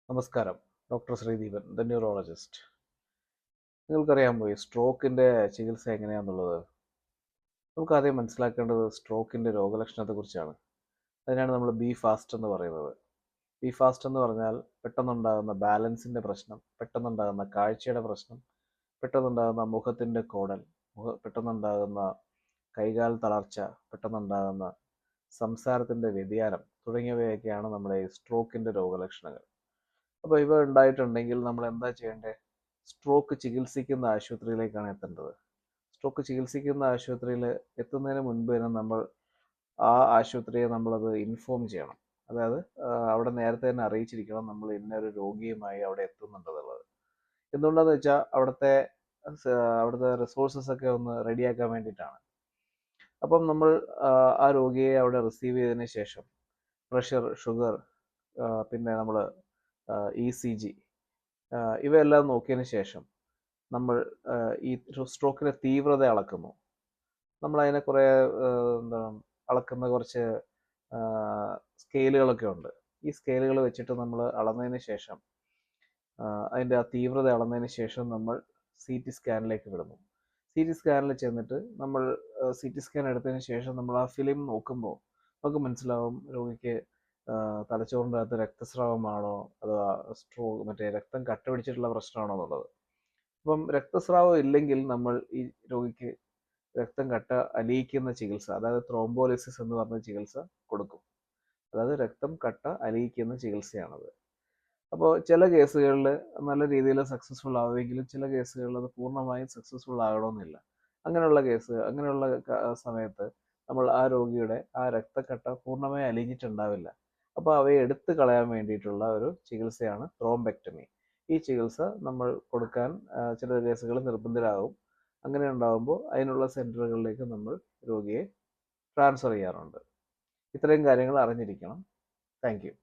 നമസ്കാരം. Doctor Sreedeepan, the neurologist. നിങ്ങൾക്കറിയാമോ ഈ സ്ട്രോക്കിൻ്റെ ചികിത്സ എങ്ങനെയാണെന്നുള്ളത്? നമുക്കാദ്യം മനസ്സിലാക്കേണ്ടത് സ്ട്രോക്കിൻ്റെ രോഗലക്ഷണത്തെക്കുറിച്ചാണ്. അതിനാണ് നമ്മൾ ബി ഫാസ്റ്റ് എന്ന് പറയുന്നത്. ബി ഫാസ്റ്റ് എന്ന് പറഞ്ഞാൽ പെട്ടെന്നുണ്ടാകുന്ന ബാലൻസിൻ്റെ പ്രശ്നം, പെട്ടെന്നുണ്ടാകുന്ന കാഴ്ചയുടെ പ്രശ്നം, പെട്ടെന്നുണ്ടാകുന്ന മുഖത്തിൻ്റെ കോടൽ, പെട്ടെന്നുണ്ടാകുന്ന കൈകാൽ തളർച്ച, പെട്ടെന്നുണ്ടാകുന്ന സംസാരത്തിൻ്റെ വ്യതിയാനം തുടങ്ങിയവയൊക്കെയാണ് നമ്മുടെ ഈ സ്ട്രോക്കിൻ്റെ രോഗലക്ഷണങ്ങൾ. അപ്പോൾ ഇവ ഉണ്ടായിട്ടുണ്ടെങ്കിൽ നമ്മൾ എന്താ ചെയ്യേണ്ടത്? സ്ട്രോക്ക് ചികിത്സിക്കുന്ന ആശുപത്രിയിലേക്കാണ് എത്തേണ്ടത്. സ്ട്രോക്ക് ചികിത്സിക്കുന്ന ആശുപത്രിയിൽ എത്തുന്നതിന് മുൻപ് തന്നെ നമ്മൾ ആ ആശുപത്രിയെ നമ്മളത് ഇൻഫോം ചെയ്യണം. അതായത് അവിടെ നേരത്തെ തന്നെ അറിയിച്ചിരിക്കണം നമ്മൾ ഇന്നൊരു രോഗിയുമായി അവിടെ എത്തുന്നുണ്ടെന്നുള്ളത്. എന്തുകൊണ്ടാണെന്ന് വെച്ചാൽ അവിടുത്തെ റിസോഴ്സസ് ഒക്കെ ഒന്ന് റെഡിയാക്കാൻ വേണ്ടിയിട്ടാണ്. അപ്പം നമ്മൾ ആ രോഗിയെ അവിടെ റിസീവ് ചെയ്തതിന് ശേഷം പ്രഷർ, ഷുഗർ, പിന്നെ നമ്മൾ ECG ഇവയെല്ലാം നോക്കിയതിന് ശേഷം നമ്മൾ ഈ സ്ട്രോക്കിൻ്റെ തീവ്രത അളക്കുന്നു. നമ്മളതിനെ കുറേ എന്താണ് അളക്കുന്ന കുറച്ച് സ്കെയിലുകളൊക്കെ ഉണ്ട്. ഈ സ്കെയിലുകൾ വെച്ചിട്ട് നമ്മൾ അളന്നതിന് ശേഷം അതിൻ്റെ ആ തീവ്രത അളന്നതിന് ശേഷം നമ്മൾ CT സ്കാനിലേക്ക് വിടുന്നു. CT സ്കാനിൽ ചെന്നിട്ട് നമ്മൾ CT സ്കാൻ എടുത്തതിന് ശേഷം നമ്മൾ ആ ഫിലിം നോക്കുമ്പോൾ നമുക്ക് മനസ്സിലാവും രോഗിക്ക് തലച്ചോറിൻ്റെ അകത്ത് രക്തസ്രാവമാണോ അതോ മറ്റേ രക്തം കട്ട പിടിച്ചിട്ടുള്ള പ്രശ്നമാണോ എന്നുള്ളത്. അപ്പം രക്തസ്രാവം ഇല്ലെങ്കിൽ നമ്മൾ ഈ രോഗിക്ക് രക്തം കട്ട അലിയിക്കുന്ന ചികിത്സ, അതായത് ത്രോംബോലിസിസ് എന്ന് പറഞ്ഞ ചികിത്സ കൊടുക്കും. അതായത് രക്തം കട്ട അലിയിക്കുന്ന ചികിത്സയാണത്. അപ്പോൾ ചില കേസുകളിൽ നല്ല രീതിയിൽ സക്സസ്ഫുൾ ആവുമെങ്കിലും ചില കേസുകളിൽ അത് പൂർണ്ണമായും സക്സസ്ഫുൾ ആകണമെന്നില്ല. അങ്ങനെയുള്ള സമയത്ത് നമ്മൾ ആ രോഗിയുടെ ആ രക്തക്കട്ട പൂർണ്ണമായി അലിഞ്ഞിട്ടുണ്ടാവില്ല. അപ്പോൾ അവയെ എടുത്തു കളയാൻ വേണ്ടിയിട്ടുള്ള ഒരു ചികിത്സയാണ് ത്രോംബെക്ടമി. ഈ ചികിത്സ നമ്മൾ കൊടുക്കാൻ ചില കേസുകളിൽ നിർബന്ധരാകും. അങ്ങനെ ഉണ്ടാകുമ്പോൾ അതിനുള്ള സെൻറ്ററുകളിലേക്ക് നമ്മൾ രോഗിയെ ട്രാൻസ്ഫർ ചെയ്യാറുണ്ട്. ഇത്രയും കാര്യങ്ങൾ അറിഞ്ഞിരിക്കണം. Thank you.